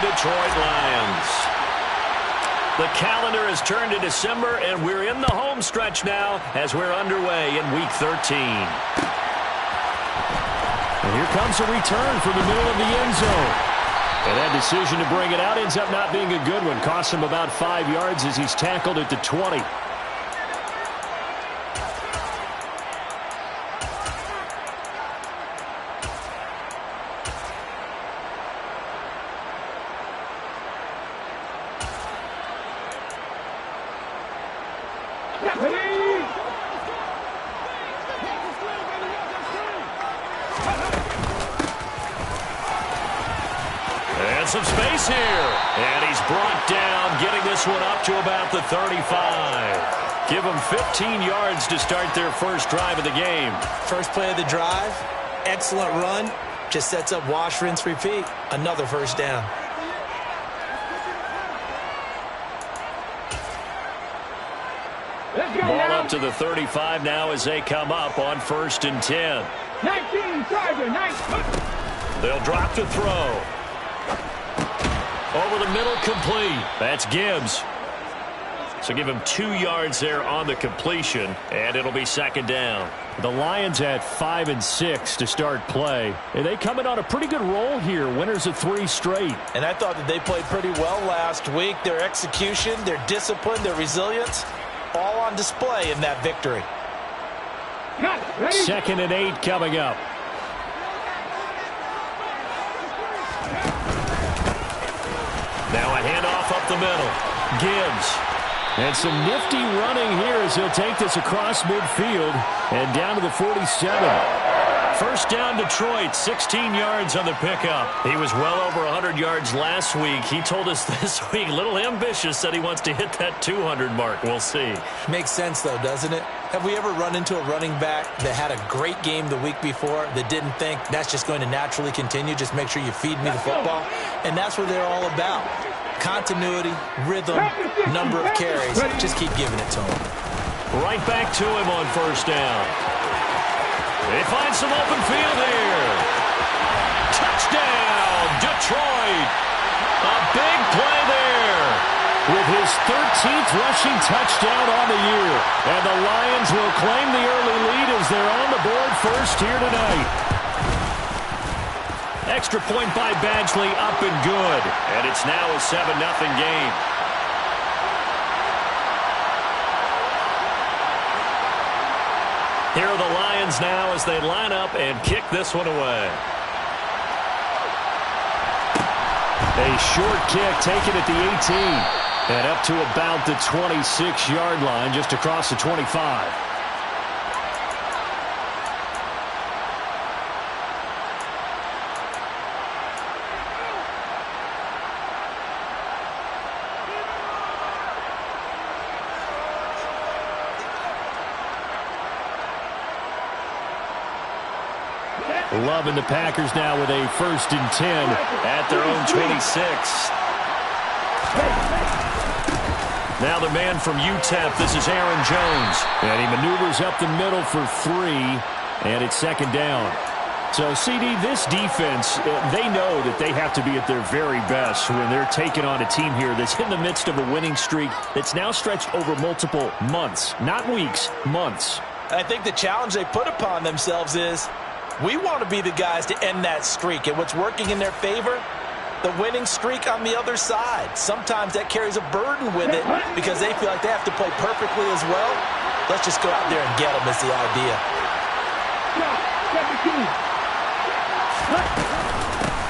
Detroit Lions. The calendar has turned to December, and we're in the home stretch now as we're underway in Week 13. And here comes a return from the middle of the end zone. And that decision to bring it out ends up not being a good one. Costs him about 5 yards as he's tackled at the 20. And some space here. And he's brought down, getting this one up to about the 35. Give them 15 yards to start their first drive of the game. First play of the drive, excellent run. Just sets up wash, rinse, repeat. Another first down. Ball up to the 35 now as they come up on 1st and 10. 19, Charger, 19. They'll drop to throw. Over the middle, complete. That's Gibbs. So give him 2 yards there on the completion, and it'll be 2nd down. The Lions at 5 and 6 to start play. And they come in on a pretty good roll here. Winners of 3 straight. And I thought that they played pretty well last week. Their execution, their discipline, their resilience, all on display in that victory. 2nd and 8 coming up. Now a handoff up the middle. Gibbs. And some nifty running here as he'll take this across midfield and down to the 47. First down, Detroit, 16 yards on the pickup. He was well over 100 yards last week. He told us this week, a little ambitious, said he wants to hit that 200 mark. We'll see. Makes sense, though, doesn't it? Have we ever run into a running back that had a great game the week before that didn't think that's just going to naturally continue? Just make sure you feed me the football. And that's what they're all about. Continuity, rhythm, number of carries. Just keep giving it to him. Right back to him on 1st down. They find some open field here. Touchdown, Detroit. A big play there. With his 13th rushing touchdown on the year. And the Lions will claim the early lead as they're on the board first here tonight. Extra point by Badgley, up and good. And it's now a 7-0 game. Here are the Lions now as they line up and kick this one away. A short kick taken at the 18. And up to about the 26-yard line, just across the 25. Loving the Packers now with a 1st and 10 at their own 26. Now the man from UTEP, this is Aaron Jones. And he maneuvers up the middle for 3, and it's 2nd down. So, CD, this defense, they know that they have to be at their very best when they're taking on a team here that's in the midst of a winning streak that's now stretched over multiple months. Not weeks, months. I think the challenge they put upon themselves is we want to be the guys to end that streak. And what's working in their favor? The winning streak on the other side. Sometimes that carries a burden with it because they feel like they have to play perfectly as well. Let's just go out there and get them is the idea.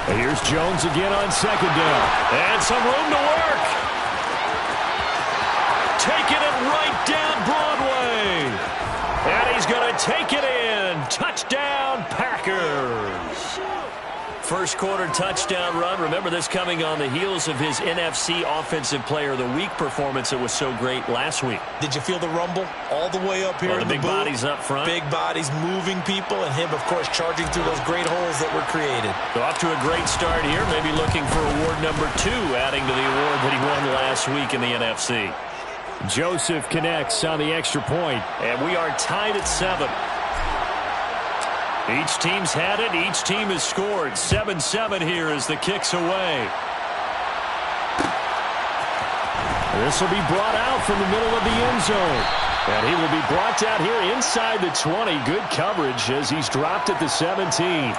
And here's Jones again on 2nd down. And some room to work. Taking it right down Broadway. And he's going to take it in. Touchdown, Packers. First quarter touchdown run. Remember this coming on the heels of his NFC Offensive Player of the Week performance that was so great last week. Did you feel the rumble all the way up here in the big bodies up front? Big bodies moving people, and him, of course, charging through those great holes that were created. So off to a great start here. Maybe looking for award number 2, adding to the award that he won last week in the NFC. Joseph connects on the extra point. And we are tied at 7. Each team's had it. Each team has scored. 7-7 here as the kick's away. This will be brought out from the middle of the end zone. And he will be brought down here inside the 20. Good coverage as he's dropped at the 17.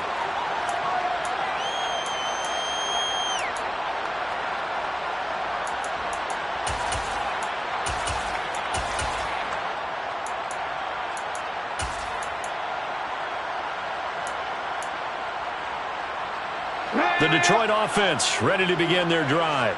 The Detroit offense ready to begin their drive.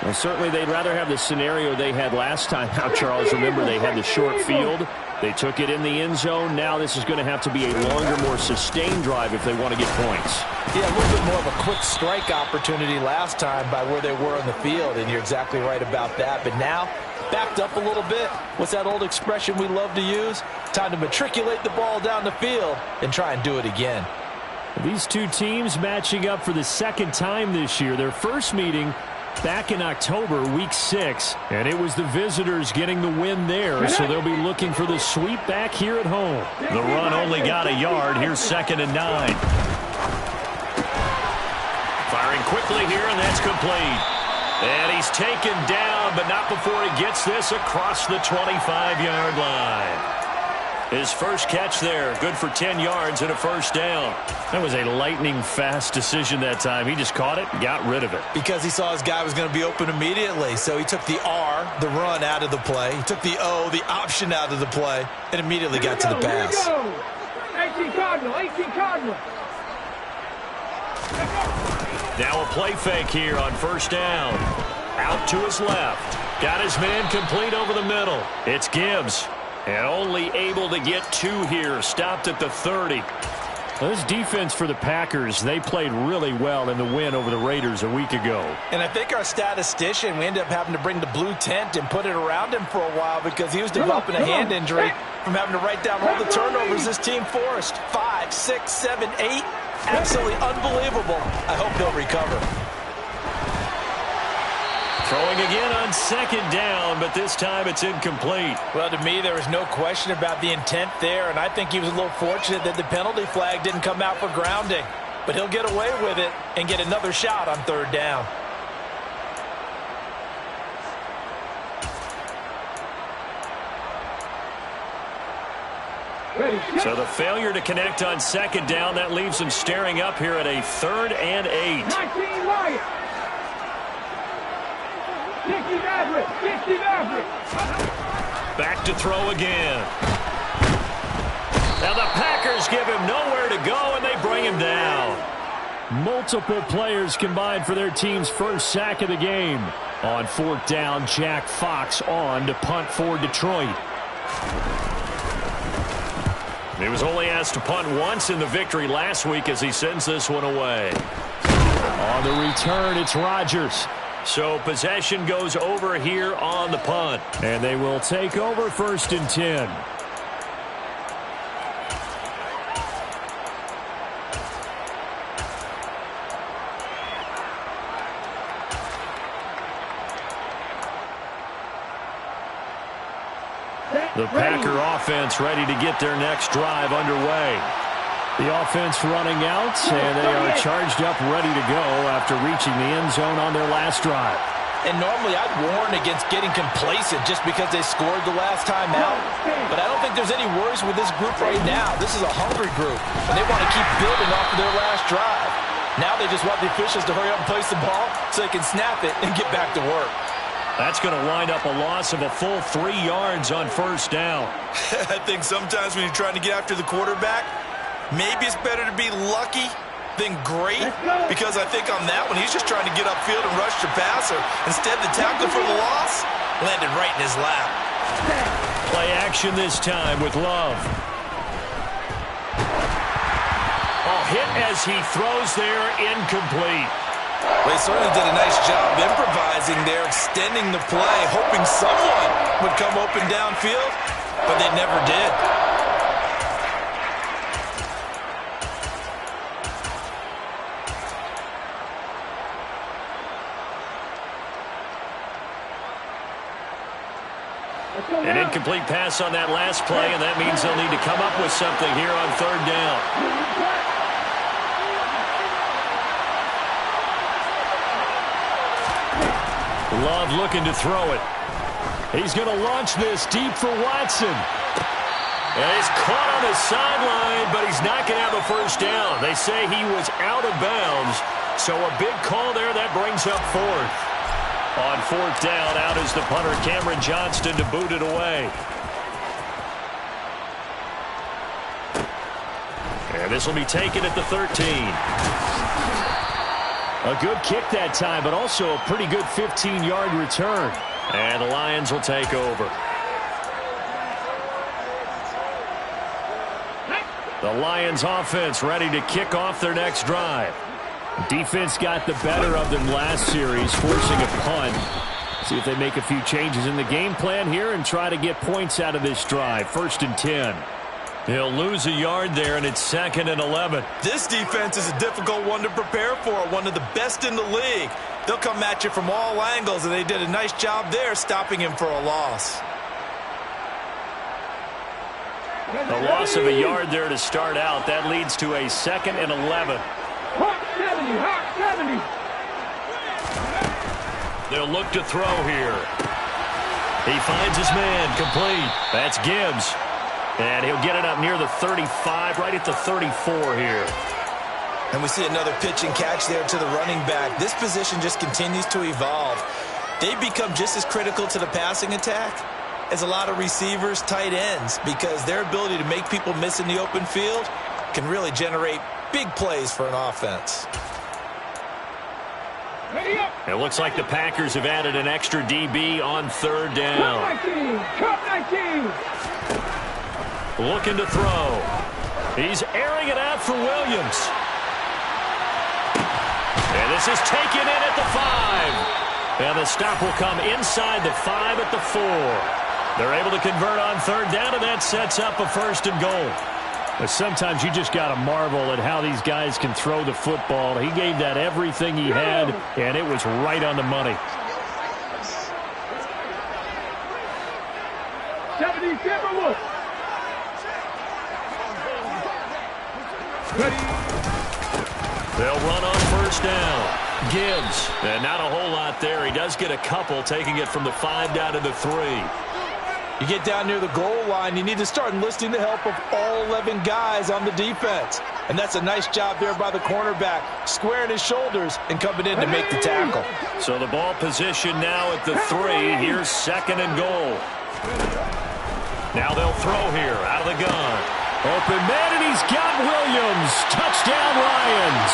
Well, certainly they'd rather have the scenario they had last time out, Charles. Remember, they had the short field. They took it in the end zone. Now this is going to have to be a longer, more sustained drive if they want to get points. Yeah, a little bit more of a quick strike opportunity last time by where they were on the field, and you're exactly right about that. But now, backed up a little bit. What's that old expression we love to use? Time to matriculate the ball down the field and try and do it again. These two teams matching up for the second time this year. Their first meeting back in October, week 6, and it was the visitors getting the win there, so they'll be looking for the sweep back here at home. The run only got a yard. Here's 2nd and 9. Firing quickly here, and that's complete. And he's taken down, but not before he gets this across the 25-yard line. His first catch there, good for 10 yards and a first down. That was a lightning-fast decision that time. He just caught it and got rid of it. Because he saw his guy was going to be open immediately. So he took the R, the run, out of the play. He took the O, the option, out of the play, and immediately got to the pass. 18 Cardinal, 18 Cardinal. Now a play fake here on first down. Out to his left. Got his man complete over the middle. It's Gibbs. And only able to get 2 here. Stopped at the 30. Well, this defense for the Packers, they played really well in the win over the Raiders a week ago. And I think our statistician, we ended up having to bring the blue tent and put it around him for a while because he was developing a hand injury from having to write down all the turnovers this team forced. 5, 6, 7, 8. Absolutely unbelievable. I hope he'll recover. Throwing again on 2nd down, but this time it's incomplete. Well, to me, there was no question about the intent there, and I think he was a little fortunate that the penalty flag didn't come out for grounding. But he'll get away with it and get another shot on 3rd down. So the failure to connect on 2nd down, that leaves him staring up here at a 3rd and 8. 19 Wyatt. 60 Maverick, 60 Maverick. Back to throw again. Now the Packers give him nowhere to go, and they bring him down. Multiple players combined for their team's first sack of the game. On 4th down, Jack Fox on to punt for Detroit. He was only asked to punt once in the victory last week as he sends this one away. On the return, it's Rodgers. So possession goes over here on the punt. And they will take over 1st and 10. The Packer offense ready to get their next drive underway. The offense running out, and they are charged up, ready to go after reaching the end zone on their last drive. And normally I'd warn against getting complacent just because they scored the last time out. But I don't think there's any worries with this group right now. This is a hungry group, and they want to keep building off of their last drive. Now they just want the officials to hurry up and place the ball so they can snap it and get back to work. That's going to wind up a loss of a full 3 yards on 1st down. I think sometimes when you're trying to get after the quarterback, maybe it's better to be lucky than great, because I think on that one, he's just trying to get upfield and rush the passer. Instead, the tackle for the loss landed right in his lap. Play action this time with Love. Oh, hit as he throws there, incomplete. Well, he certainly did a nice job improvising there, extending the play, hoping someone would come open downfield, but they never did. An incomplete pass on that last play, and that means they'll need to come up with something here on 3rd down. Love looking to throw it. He's going to launch this deep for Watson. And he's caught on the sideline, but he's not going to have a first down. They say he was out of bounds, so a big call there that brings up fourth. On fourth down, out is the punter, Cameron Johnston, to boot it away. And this will be taken at the 13. A good kick that time, but also a pretty good 15-yard return. And the Lions will take over. The Lions offense ready to kick off their next drive. Defense got the better of them last series, forcing a punt. See if they make a few changes in the game plan here and try to get points out of this drive. 1st and 10. He'll lose a yard there, and it's 2nd and 11. This defense is a difficult one to prepare for, one of the best in the league. They'll come at you from all angles, and they did a nice job there stopping him for a loss. A loss of a yard there to start out. That leads to a 2nd and 11. Hot 70, hot 70. They'll look to throw here. He finds his man, complete. That's Gibbs. And he'll get it up near the 35, right at the 34 here. And we see another pitch and catch there to the running back. This position just continues to evolve. They've become just as critical to the passing attack as a lot of receivers, tight ends, because their ability to make people miss in the open field can really generate big plays for an offense. It looks like the Packers have added an extra DB on 3rd down. Cut 19. Looking to throw. He's airing it out for Williams. And this is taken in at the 5. And the stop will come inside the 5 at the 4. They're able to convert on 3rd down, and that sets up a 1st and goal. But sometimes you just got to marvel at how these guys can throw the football. He gave that everything he had, and it was right on the money. 77 Wolf. They'll run on 1st down. Gibbs, and not a whole lot there. He does get a couple, taking it from the 5 down to the 3. You get down near the goal line, you need to start enlisting the help of all 11 guys on the defense. And that's a nice job there by the cornerback, squaring his shoulders and coming in to make the tackle. So the ball position now at the 3. Here's 2nd and goal. Now they'll throw here out of the gun. Open man, and he's got Williams. Touchdown, Lions.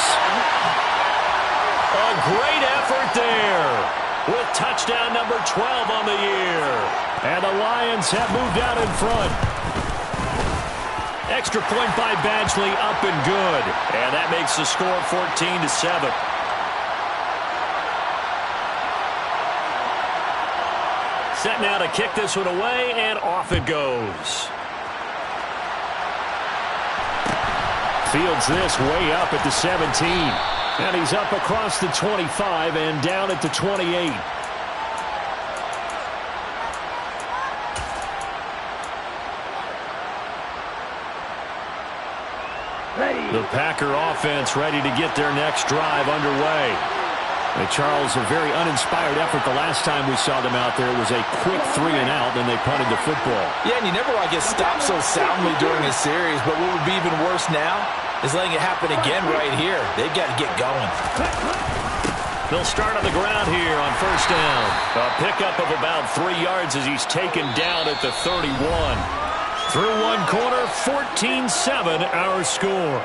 A great effort there with touchdown number 12 on the year. And the Lions have moved out in front. Extra point by Badgley, up and good. And that makes the score 14-7. Set now to kick this one away, and off it goes. Fields this way up at the 17. And he's up across the 25 and down at the 28. The Packer offense ready to get their next drive underway. And Charles, a very uninspired effort the last time we saw them out there. It was a quick 3 and out, then they punted the football. Yeah, and you never want to get stopped so soundly during a series, but what would be even worse now is letting it happen again right here. They've got to get going. They'll start on the ground here on 1st down. A pickup of about 3 yards as he's taken down at the 31. Through one quarter, 14-7 our score.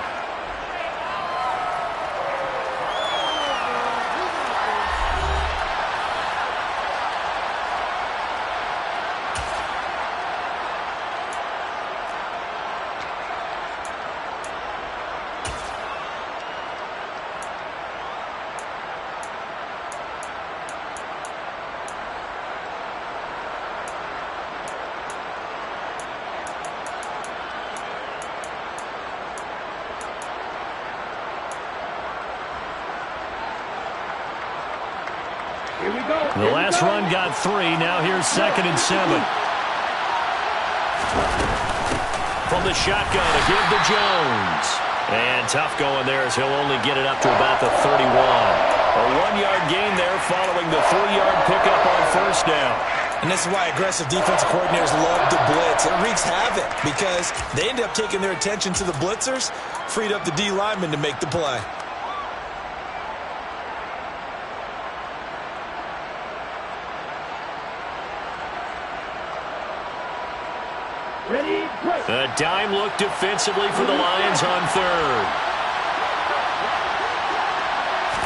The last run got 3. Now here's 2nd and 7. From the shotgun, a give to Jones. And tough going there as he'll only get it up to about the 31. A 1-yard gain there following the 3-yard pickup first down. And this is why aggressive defensive coordinators love to blitz. It wreaks havoc because they end up taking their attention to the blitzers, freed up the D lineman to make the play. Ready, play. A dime look defensively for the Lions on third.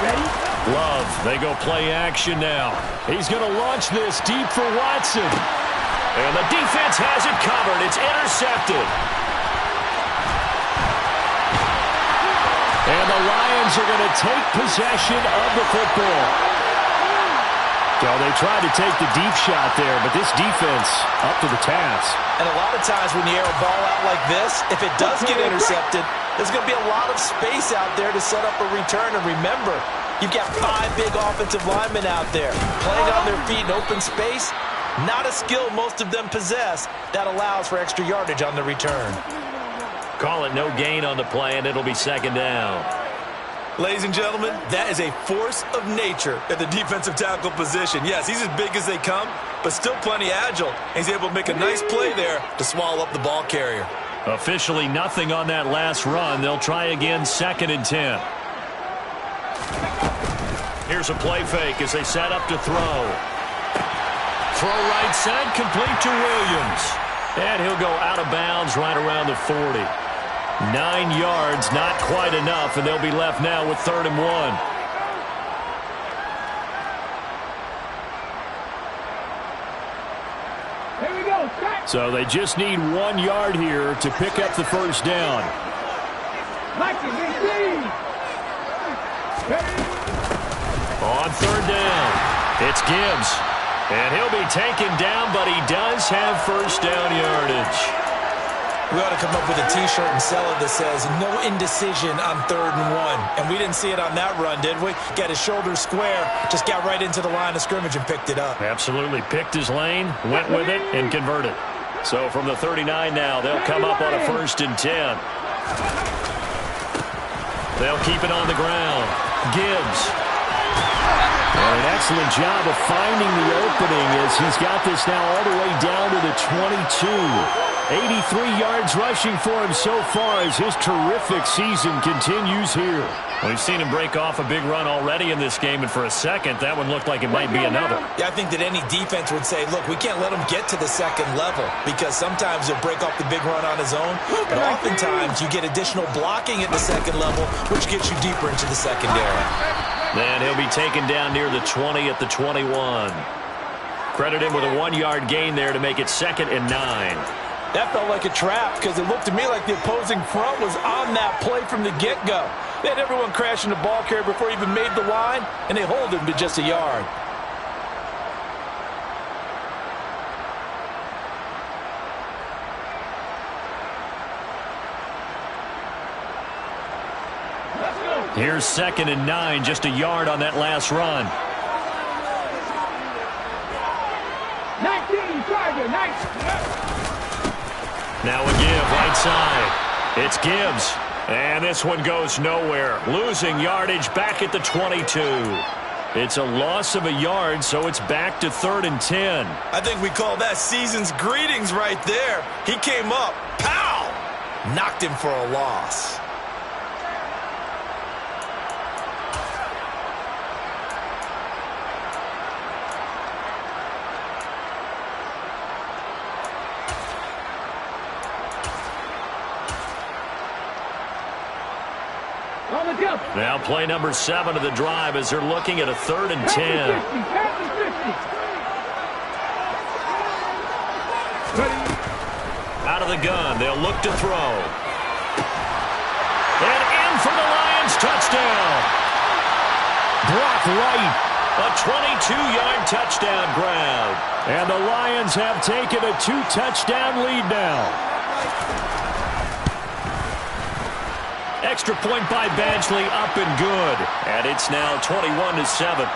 Ready. Love, they go play action now. He's going to launch this deep for Watson. And the defense has it covered. It's intercepted. And the Lions are going to take possession of the football. So they tried to take the deep shot there, but this defense up to the task. And a lot of times when you air a ball out like this, if it does get intercepted, there's going to be a lot of space out there to set up a return. And remember, you've got 5 big offensive linemen out there playing on their feet in open space. Not a skill most of them possess that allows for extra yardage on the return. Call it no gain on the play, and it'll be second down. Ladies and gentlemen, that is a force of nature at the defensive tackle position. Yes, he's as big as they come, but still plenty agile. He's able to make a nice play there to swallow up the ball carrier. Officially nothing on that last run. They'll try again, 2nd and 10. Here's a play fake as they set up to throw. Throw right side, complete to Williams. And he'll go out of bounds right around the 40. 9 yards, not quite enough, and they'll be left now with 3rd and 1. Here we go. Start. So they just need 1 yard here to pick up the first down. Like it, receive. Ready. On 3rd down, it's Gibbs. And he'll be taken down, but he does have first down yardage. We ought to come up with a T-shirt and sell it that says, no indecision on 3rd and 1. And we didn't see it on that run, did we? Got his shoulders square, just got right into the line of scrimmage and picked it up. Absolutely picked his lane, went with it, and converted. So from the 39 now, they'll come up on a 1st and 10. They'll keep it on the ground. Gibbs. And an excellent job of finding the opening as he's got this now all the way down to the 22. 83 yards rushing for him so far as his terrific season continues here. We've seen him break off a big run already in this game, and for a second, that one looked like it might be another. Yeah, I think that any defense would say, look, we can't let him get to the 2nd level because sometimes he'll break off the big run on his own, but oftentimes you get additional blocking at the 2nd level, which gets you deeper into the secondary. Then he'll be taken down near the 20 at the 21. Credit him with a 1 yard gain there to make it 2nd and 9. That felt like a trap because it looked to me like the opposing front was on that play from the get-go. They had everyone crashing the ball carrier before he even made the line, and they hold him to just a yard. Here's 2nd and 9, just a yard on that last run. 19, Tiger, 19. Now a give, right side. It's Gibbs. And this one goes nowhere. Losing yardage back at the 22. It's a loss of a yard, so it's back to 3rd and 10. I think we call that season's greetings right there. He came up, pow! Knocked him for a loss. Now play number 7 of the drive as they're looking at a 3rd and 10. Out of the gun, they'll look to throw. And in for the Lions, touchdown. Brock Wright. A 22-yard touchdown grab. And the Lions have taken a 2-touchdown lead now. Extra point by Badgley, up and good. And it's now 21-7.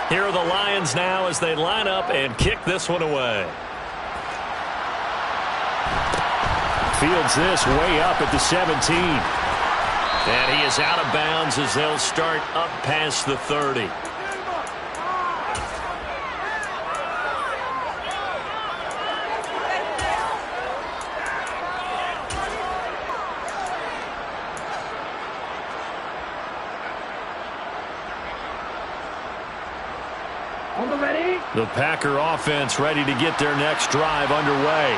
Here are the Lions now as they line up and kick this one away. Fields this way up at the 17. And he is out of bounds as they'll start up past the 30. The Packer offense ready to get their next drive underway.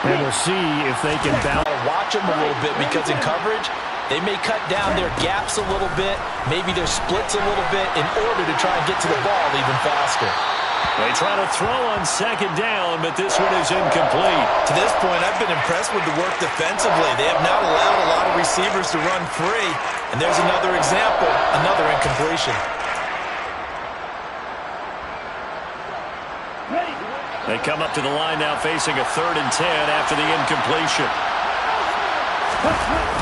And we'll see if they can bounce. Watch them a little bit because in coverage, they may cut down their gaps a little bit, maybe their splits a little bit in order to try and get to the ball even faster. They try to throw on second down, but this one is incomplete. To this point, I've been impressed with the work defensively. They have not allowed a lot of receivers to run free. And there's another example, another incompletion. They come up to the line now facing a 3rd and 10 after the incompletion.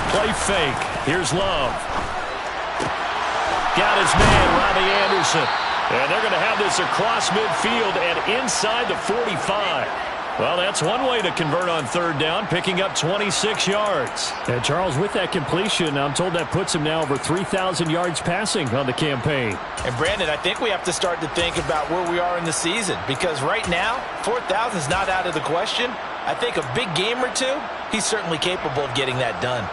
Play fake. Here's Love. Got his man, Robbie Anderson. And they're going to have this across midfield and inside the 45. Well, that's one way to convert on 3rd down, picking up 26 yards. And Charles, with that completion, I'm told that puts him now over 3,000 yards passing on the campaign. And Brandon, I think we have to start to think about where we are in the season, because right now, 4,000 is not out of the question. I think a big game or two, he's certainly capable of getting that done.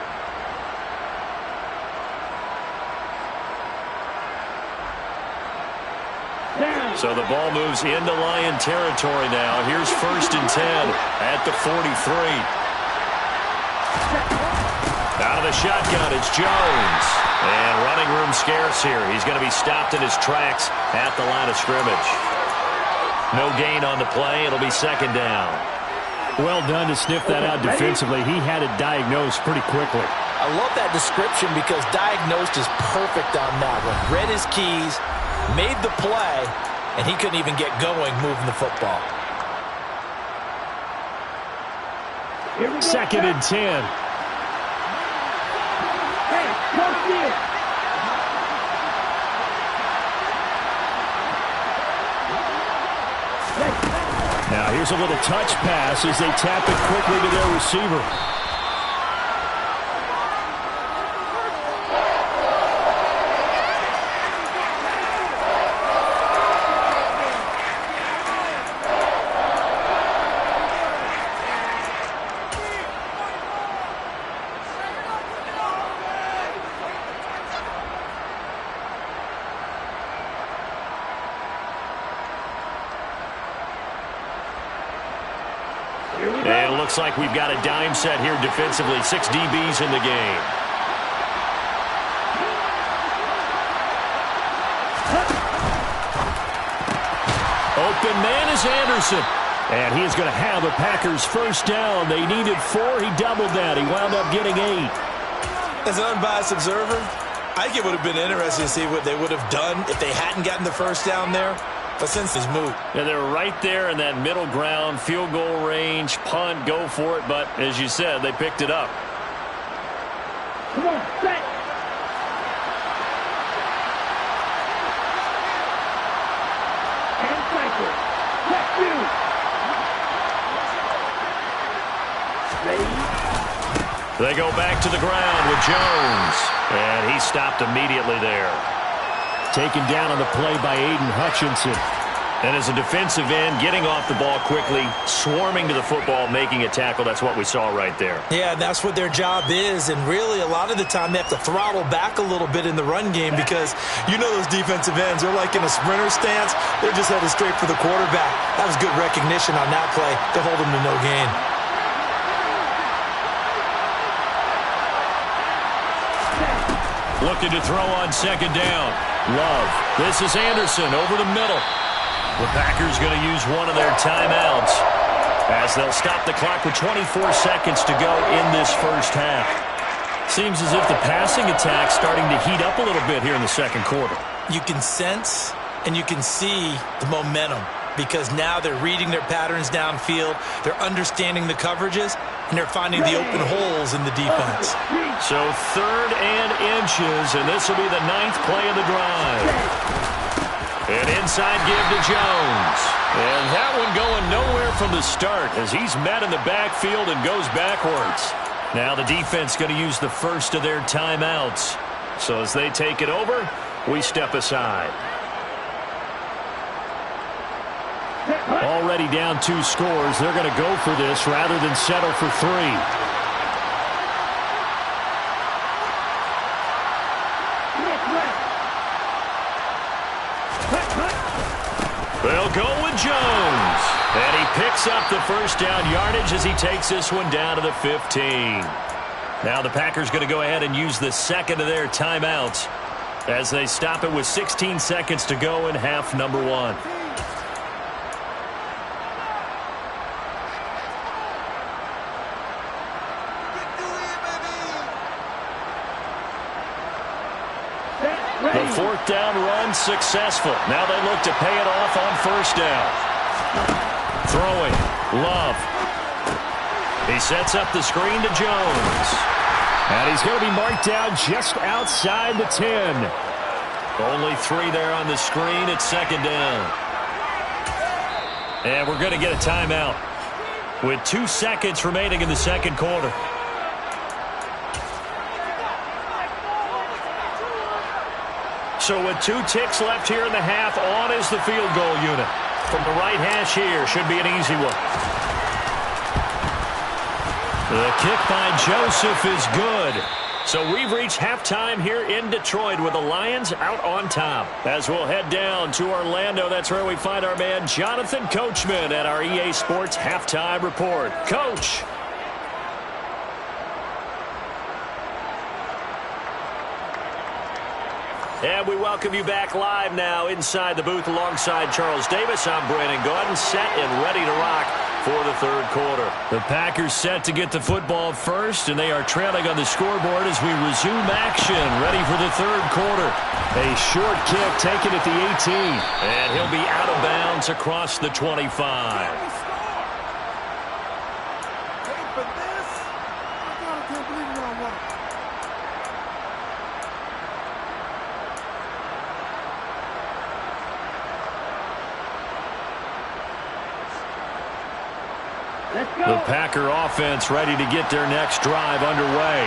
So the ball moves into Lion territory now. Here's 1st and 10 at the 43. Out of the shotgun, it's Jones. And running room scarce here. He's going to be stopped in his tracks at the line of scrimmage. No gain on the play. It'll be 2nd down. Well done to sniff that out defensively. He had it diagnosed pretty quickly. I love that description because diagnosed is perfect on that one. Read his keys, made the play, and he couldn't even get going moving the football. 2nd and 10. Now here's a little touch pass as they tap it quickly to their receiver. And it looks like we've got a dime set here defensively. 6 DBs in the game. Open man is Anderson. And he is going to have a Packers 1st down. They needed 4. He doubled that. He wound up getting 8. As an unbiased observer, I think it would have been interesting to see what they would have done if they hadn't gotten the 1st down there. But since it's moot. Yeah, they're right there in that middle ground, field goal range, punt, go for it. But as you said, they picked it up. Come on, set. And cycle. Check you. Ready? They go back to the ground with Jones. And he stopped immediately there. Taken down on the play by Aiden Hutchinson. And as a defensive end, getting off the ball quickly, swarming to the football, making a tackle. That's what we saw right there. Yeah, that's what their job is. And really, a lot of the time, they have to throttle back a little bit in the run game because you know those defensive ends, they're like in a sprinter stance. They're just headed straight for the quarterback. That was good recognition on that play to hold them to no gain. Looking to throw on 2nd down. Love. This is Anderson over the middle. The Packers going to use one of their timeouts as they'll stop the clock with 24 seconds to go in this 1st half. Seems as if the passing attack's starting to heat up a little bit here in the 2nd quarter. You can sense and you can see the momentum because now they're reading their patterns downfield, they're understanding the coverages, and they're finding the open holes in the defense. So 3rd and inches, and this will be the 9th play of the drive. An inside give to Jones. And that one going nowhere from the start as he's met in the backfield and goes backwards. Now the defense going to use the 1st of their timeouts. So as they take it over, we step aside. Already down 2 scores. They're going to go for this rather than settle for 3. They'll go with Jones. And he picks up the first down yardage as he takes this one down to the 15. Now the Packers going to go ahead and use the second of their timeouts as they stop it with 16 seconds to go in half number 1. The 4th down run successful. Now they look to pay it off on first down. Throwing. Love. He sets up the screen to Jones. And he's going to be marked down just outside the 10. Only 3 there on the screen. It's 2nd down. And we're going to get a timeout with 2 seconds remaining in the 2nd quarter. So with 2 ticks left here in the half, on is the field goal unit. From the right hash here, should be an easy one. The kick by Joseph is good. So we've reached halftime here in Detroit with the Lions out on top. As we'll head down to Orlando, that's where we find our man Jonathan Coachman at our EA Sports Halftime Report. Coach. And we welcome you back live now inside the booth alongside Charles Davis. I'm Brandon Gaudin, set and ready to rock for the 3rd quarter. The Packers set to get the football first, and they are trailing on the scoreboard as we resume action, ready for the 3rd quarter. A short kick taken at the 18. And he'll be out of bounds across the 25. The Packer offense ready to get their next drive underway.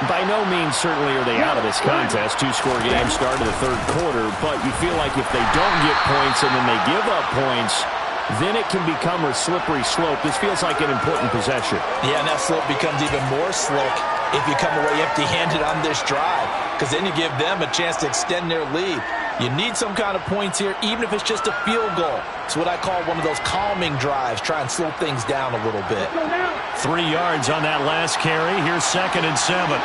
By no means certainly are they out of this contest. 2-score game start of the 3rd quarter, but you feel like if they don't get points and then they give up points, then it can become a slippery slope. This feels like an important possession. Yeah, and that slope becomes even more slick if you come away empty-handed on this drive, because then you give them a chance to extend their lead. You need some kind of points here, even if it's just a field goal. It's what I call one of those calming drives. Try and slow things down a little bit. 3 yards on that last carry. Here's 2nd and 7.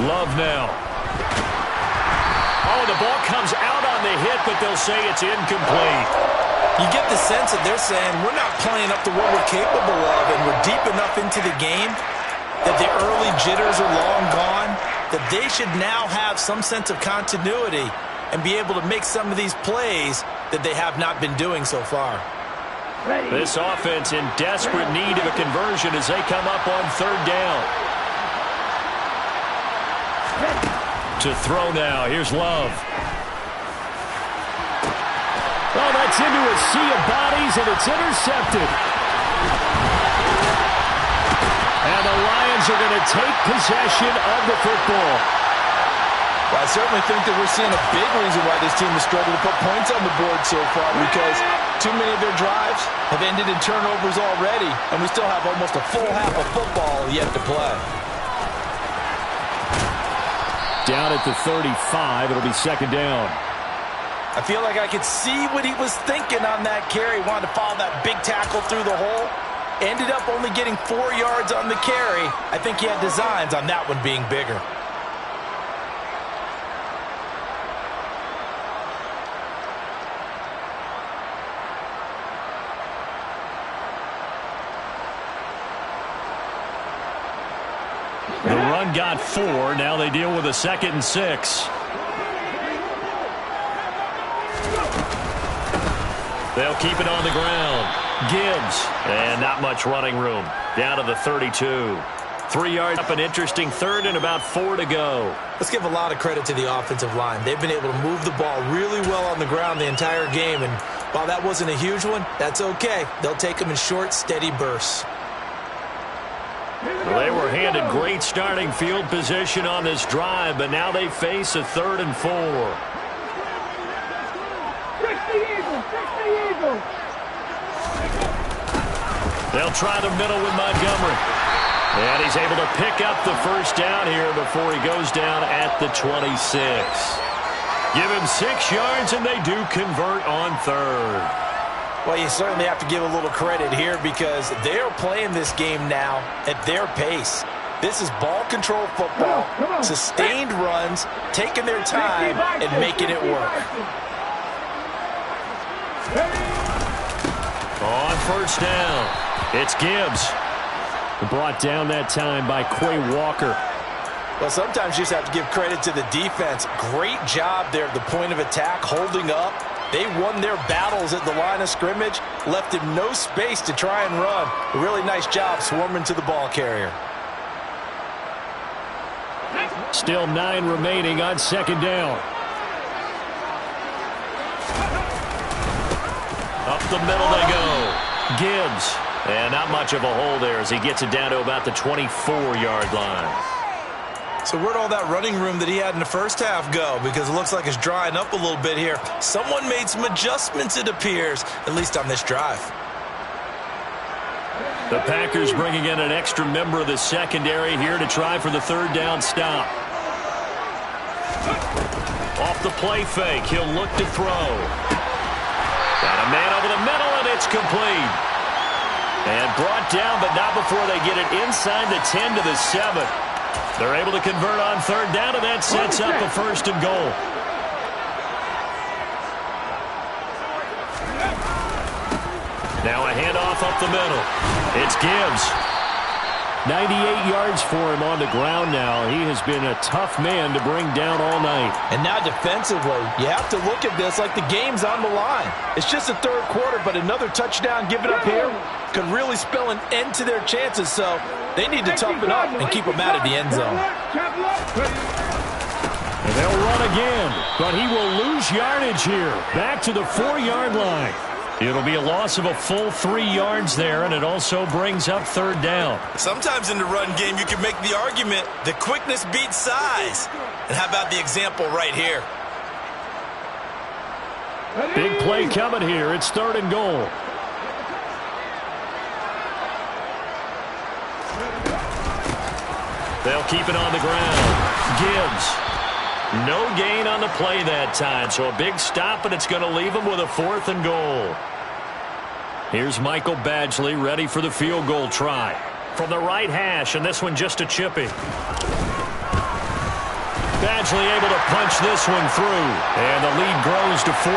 Love now. Oh, the ball comes out on the hit, but they'll say it's incomplete. You get the sense that they're saying we're not playing up to what we're capable of, and we're deep enough into the game that the early jitters are long gone, that they should now have some sense of continuity and be able to make some of these plays that they have not been doing so far. This offense in desperate need of a conversion as they come up on 3rd down. To throw now. Here's Love. Oh, that's into a sea of bodies, and it's intercepted. And the Lions are going to take possession of the football. Well, I certainly think that we're seeing a big reason why this team has struggled to put points on the board so far, because too many of their drives have ended in turnovers already, and we still have almost a full half of football yet to play. Down at the 35, it'll be 2nd down. I feel like I could see what he was thinking on that carry. Wanted to follow that big tackle through the hole. Ended up only getting 4 yards on the carry. I think he had designs on that one being bigger. The run got 4. Now they deal with a 2nd and 6. They'll keep it on the ground. Gibbs. And not much running room. Down to the 32. 3 yards up, an interesting third and about 4 to go. Let's give a lot of credit to the offensive line. They've been able to move the ball really well on the ground the entire game, and while that wasn't a huge one, that's okay. They'll take them in short, steady bursts. Well, they were handed great starting field position on this drive, but now they face a 3rd and 4. Fix the Eagles! Fix the Eagles! They'll try the middle with Montgomery. And he's able to pick up the first down here before he goes down at the 26. Give him 6 yards, and they do convert on 3rd. Well, you certainly have to give a little credit here because they're playing this game now at their pace. This is ball control football, sustained runs, taking their time, and making it work. On first down, it's Gibbs. Brought down that time by Quay Walker. Well, sometimes you just have to give credit to the defense. Great job there at the point of attack, holding up. They won their battles at the line of scrimmage, left him no space to try and run. A really nice job swarming to the ball carrier. Still 9 remaining on 2nd down. Up the middle they go. Gibbs. And not much of a hole there as he gets it down to about the 24-yard line. So where'd all that running room that he had in the first half go? Because it looks like it's drying up a little bit here. Someone made some adjustments, it appears, at least on this drive. The Packers bringing in an extra member of the secondary here to try for the 3rd down stop. Off the play fake, he'll look to throw. Got a man over the middle, and it's complete. And brought down, but not before they get it inside the 10 to the 7. They're able to convert on 3rd down, and that sets up a 1st and goal. Now a handoff up the middle. It's Gibbs. 98 yards for him on the ground now. He has been a tough man to bring down all night. And now defensively, you have to look at this like the game's on the line. It's just the 3rd quarter, but another touchdown given up here could really spell an end to their chances, so they need to toughen up and keep them out of the end zone. And they'll run again, but he will lose yardage here. Back to the 4-yard line. It'll be a loss of a full 3 yards there, and it also brings up 3rd down. Sometimes in the run game, you can make the argument that quickness beats size. And how about the example right here? Big play coming here. It's 3rd and goal. They'll keep it on the ground. Gibbs. No gain on the play that time, so a big stop, and it's going to leave them with a 4th and goal. Here's Michael Badgley ready for the field goal try. From the right hash, and this one just a chippy. Badgley able to punch this one through, and the lead grows to 14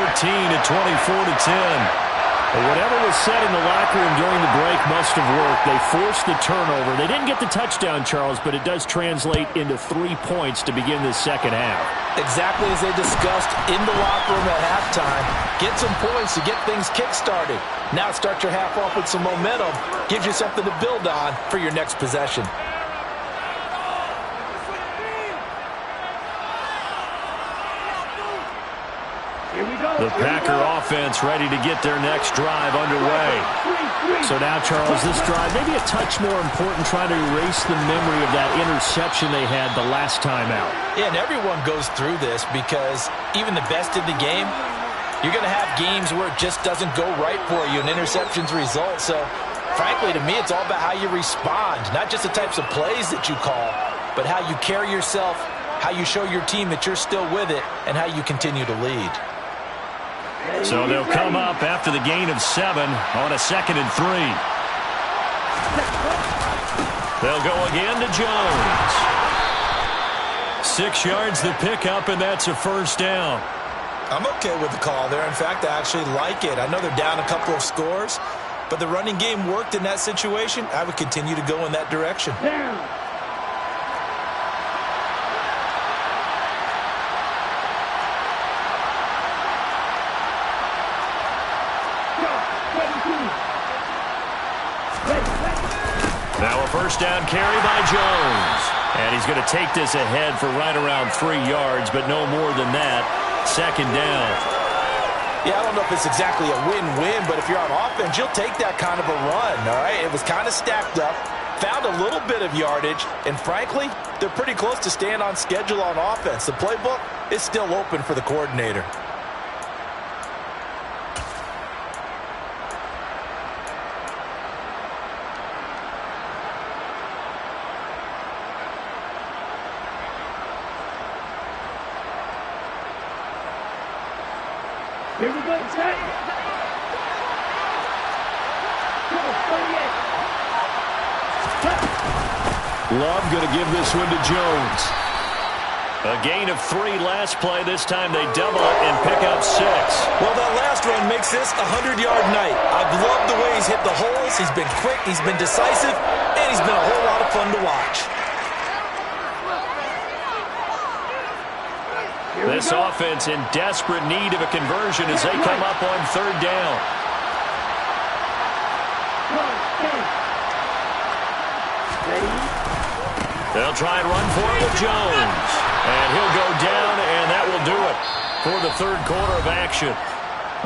at 24-10. But whatever was said in the locker room during the break must have worked. They forced the turnover. They didn't get the touchdown, Charles, but it does translate into 3 points to begin this second half. Exactly as they discussed in the locker room at halftime. Get some points to get things kick-started. Now start your half off with some momentum. Gives you something to build on for your next possession. The Packer offense ready to get their next drive underway. So now, Charles, this drive maybe a touch more important, trying to erase the memory of that interception they had the last time out. Yeah, and everyone goes through this because even the best in the game, you're going to have games where it just doesn't go right for you, and interceptions result. So, frankly, to me, it's all about how you respond, not just the types of plays that you call, but how you carry yourself, how you show your team that you're still with it, and how you continue to lead. So they'll come up after the gain of 7 on a 2nd and 3. They'll go again to Jones. 6 yards the pickup, and that's a 1st down. I'm okay with the call there. In fact, I actually like it. I know they're down a couple of scores, but the running game worked in that situation. I would continue to go in that direction. first down carry by Jones. And he's going to take this ahead for right around 3 yards, but no more than that. Second down. Yeah, I don't know if it's exactly a win-win, but if you're on offense, you'll take that kind of a run, all right? It was kind of stacked up, found a little bit of yardage, and frankly, they're pretty close to staying on schedule on offense. The playbook is still open for the coordinator. Here we go, check. Love going to give this one to Jones. A gain of 3 last play. This time they double it and pick up 6. Well, that last run makes this a 100-yard night. I've loved the way he's hit the holes. He's been quick, he's been decisive, and he's been a whole lot of fun to watch. This offense in desperate need of a conversion as they come up on third down. They'll try and run for it with Jones. And he'll go down, and that will do it for the third quarter of action.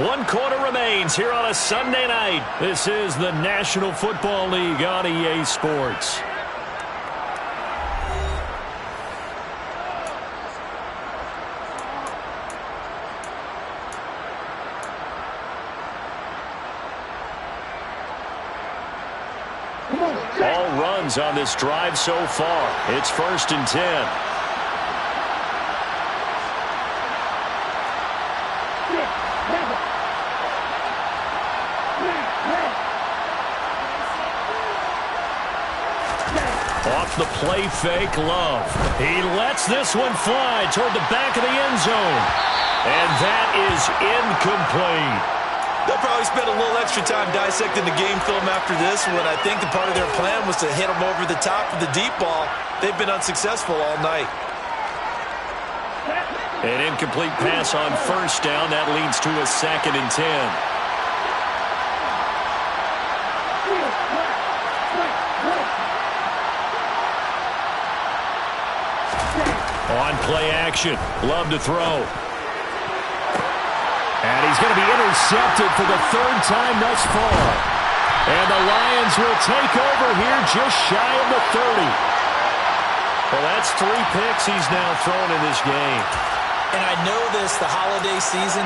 1 quarter remains here on a Sunday night. This is the National Football League on EA Sports. All runs on this drive so far. It's 1st and 10. Off the play fake, Love. He lets this one fly toward the back of the end zone. And that is incomplete. They'll probably spend a little extra time dissecting the game film after this when I think the part of their plan was to hit them over the top of the deep ball. They've been unsuccessful all night. An incomplete pass on first down. That leads to a 2nd and 10. On play action. Love to throw. And he's going to be intercepted for the 3rd time thus far. And the Lions will take over here just shy of the 30. Well, that's 3 picks he's now thrown in this game. And I know this, the holiday season,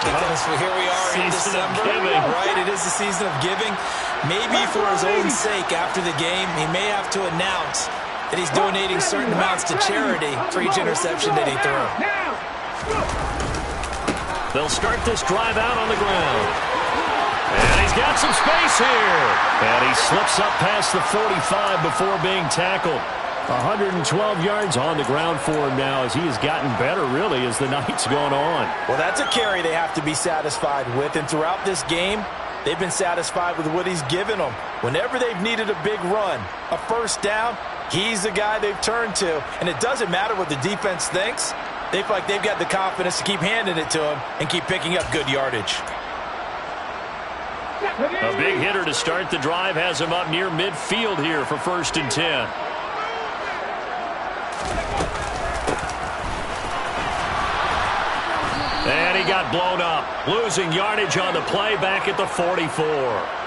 because here we are in December, right? It is the season of giving. Maybe for his own sake after the game, he may have to announce that he's donating certain amounts to charity for each interception that he threw. They'll start this drive out on the ground. And he's got some space here. And he slips up past the 45 before being tackled. 112 yards on the ground for him now as he has gotten better, really, as the night's gone on. Well, that's a carry they have to be satisfied with. And throughout this game, they've been satisfied with what he's given them. Whenever they've needed a big run, a first down, he's the guy they've turned to. And it doesn't matter what the defense thinks. They feel like they've got the confidence to keep handing it to him and keep picking up good yardage. A big hitter to start the drive has him up near midfield here for 1st and 10. And he got blown up, losing yardage on the play back at the 44.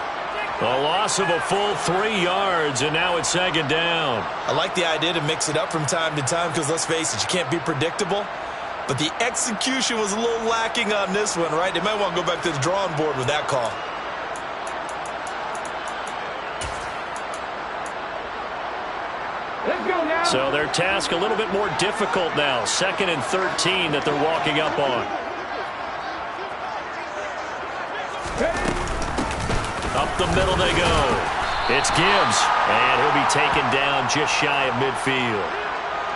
A loss of a full 3 yards, and now it's 2nd down. I like the idea to mix it up from time to time because, let's face it, you can't be predictable. But the execution was a little lacking on this one, right? They might want to go back to the drawing board with that call. Let's go now. So their task a little bit more difficult now. 2nd and 13 that they're walking up on. Up the middle they go. It's Gibbs, and he'll be taken down just shy of midfield.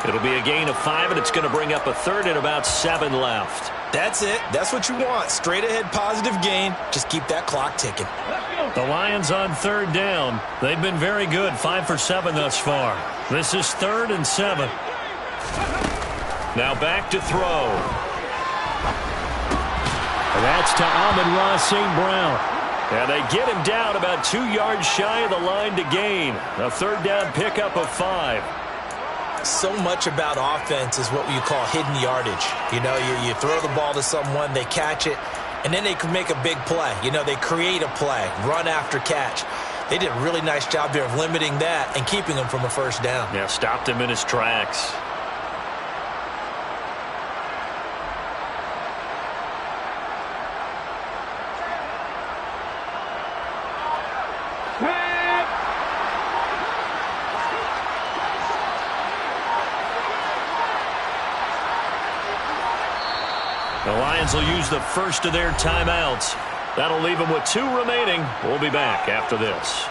It'll be a gain of 5, and it's going to bring up a 3rd and about 7 left. That's it. That's what you want. Straight ahead positive gain. Just keep that clock ticking. The Lions on 3rd down. They've been very good, 5 for 7 thus far. This is 3rd and 7. Now back to throw. And that's to Amon-Ra St. Brown. And they get him down about 2 yards shy of the line to gain. A third down pickup of 5. So much about offense is what you call hidden yardage. You know, you throw the ball to someone, they catch it, and then they can make a big play. You know, they create a play, run after catch. They did a really nice job there of limiting that and keeping him from a first down. Yeah, stopped him in his tracks. The Lions will use the first of their timeouts. That'll leave them with 2 remaining. We'll be back after this.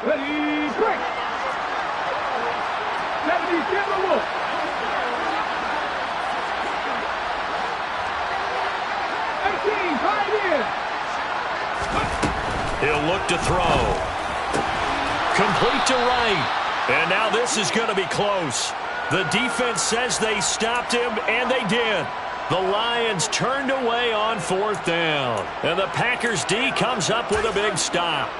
Ready, quick. 77 Wolf. He'll look to throw. Complete to right. And now this is going to be close. The defense says they stopped him, and they did. The Lions turned away on 4th down. And the Packers D comes up with a big stop.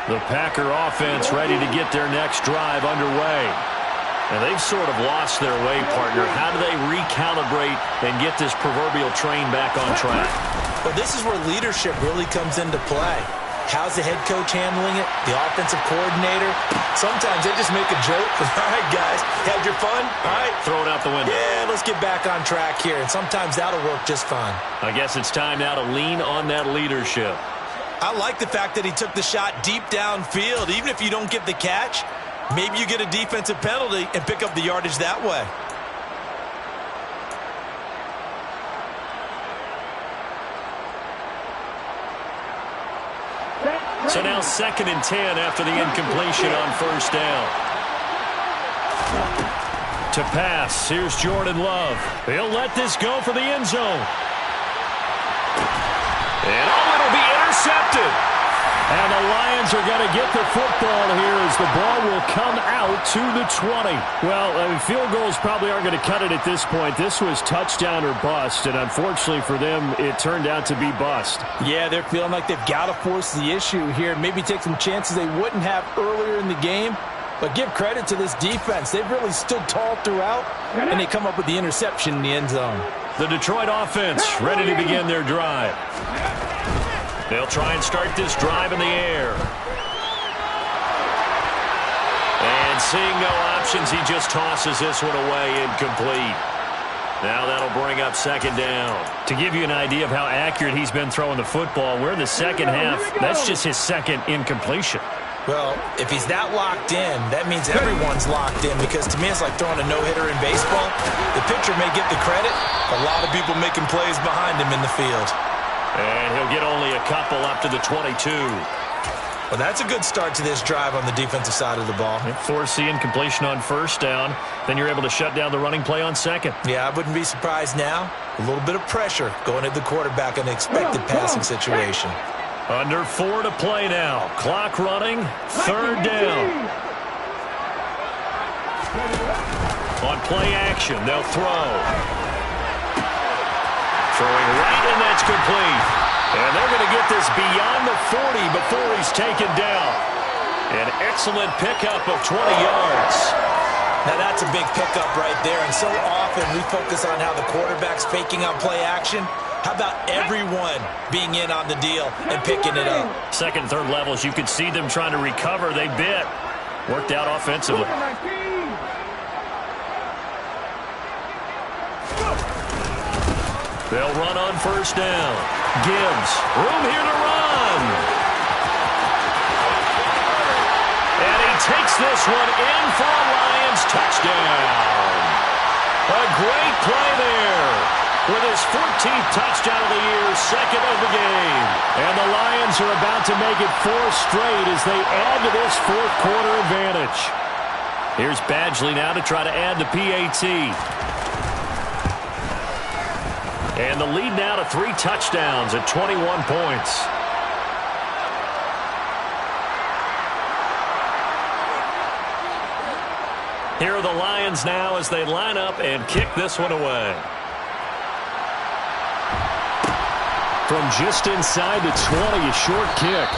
The Packer offense ready to get their next drive underway. And they've sort of lost their way, partner. How do they recalibrate and get this proverbial train back on track? Well, this is where leadership really comes into play. How's the head coach handling it? The offensive coordinator? Sometimes they just make a joke. All right, guys, had your fun? All right. Throw it out the window. Yeah, let's get back on track here. And sometimes that'll work just fine. I guess it's time now to lean on that leadership. I like the fact that he took the shot deep downfield. Even if you don't get the catch, maybe you get a defensive penalty and pick up the yardage that way. So now 2nd and 10 after the incompletion on 1st down. To pass, here's Jordan Love. He'll let this go for the end zone. And it'll be intercepted. And the Lions are going to get the football here as the ball will come out to the 20. Well, field goals probably aren't going to cut it at this point. This was touchdown or bust, and unfortunately for them, it turned out to be bust. Yeah, they're feeling like they've got to force the issue here. Maybe take some chances they wouldn't have earlier in the game. But give credit to this defense. They've really stood tall throughout, and they come up with the interception in the end zone. The Detroit offense ready to begin their drive. They'll try and start this drive in the air. And seeing no options, he just tosses this one away incomplete. Now that'll bring up 2nd down. To give you an idea of how accurate he's been throwing the football, we're in the second half. That's just his 2nd incompletion. Well, if he's that locked in, that means everyone's locked in, because to me it's like throwing a no-hitter in baseball. The pitcher may get the credit, a lot of people making plays behind him in the field. And he'll get only a couple up to the 22. Well, that's a good start to this drive on the defensive side of the ball. Force the incompletion on 1st down, then you're able to shut down the running play on 2nd. Yeah, I wouldn't be surprised now. A little bit of pressure going at the quarterback in the expected passing situation. Under 4 to play now. Clock running. 3rd down. On play action, they'll throw. Throwing right, and that's complete. And they're going to get this beyond the 40 before he's taken down. An excellent pickup of 20 yards. Now that's a big pickup right there, and so often we focus on how the quarterback's faking out play action. How about everyone being in on the deal and picking it up? 2nd, 3rd levels, you could see them trying to recover. They bit. Worked out offensively. They'll run on 1st down. Gibbs, room here to run. And he takes this one in for a Lions touchdown. A great play there. With his 14th touchdown of the year, second of the game. And the Lions are about to make it 4 straight as they add to this fourth quarter advantage. Here's Badgley now to try to add the PAT. And the lead now to 3 touchdowns at 21 points. Here are the Lions now as they line up and kick this one away. From just inside the 20, a short kick.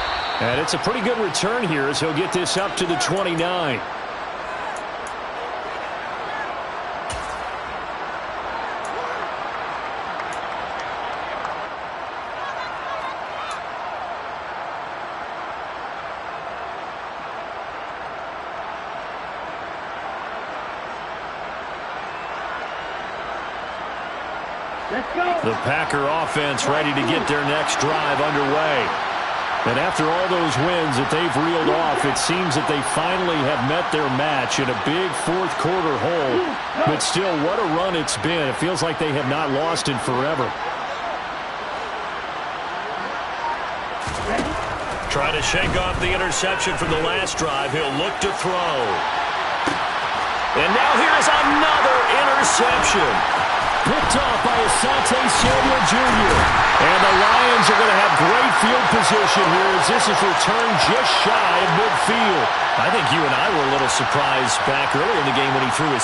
And it's a pretty good return here as he'll get this up to the 29. The Packer offense ready to get their next drive underway. And after all those wins that they've reeled off, it seems that they finally have met their match in a big fourth quarter hole. But still, what a run it's been. It feels like they have not lost in forever. Try to shake off the interception from the last drive. He'll look to throw. And now here's another interception. Picked off by Asante Samuel Jr. And the Lions are going to have great field position here as this is returned just shy of midfield. I think you and I were a little surprised back earlier in the game when he threw his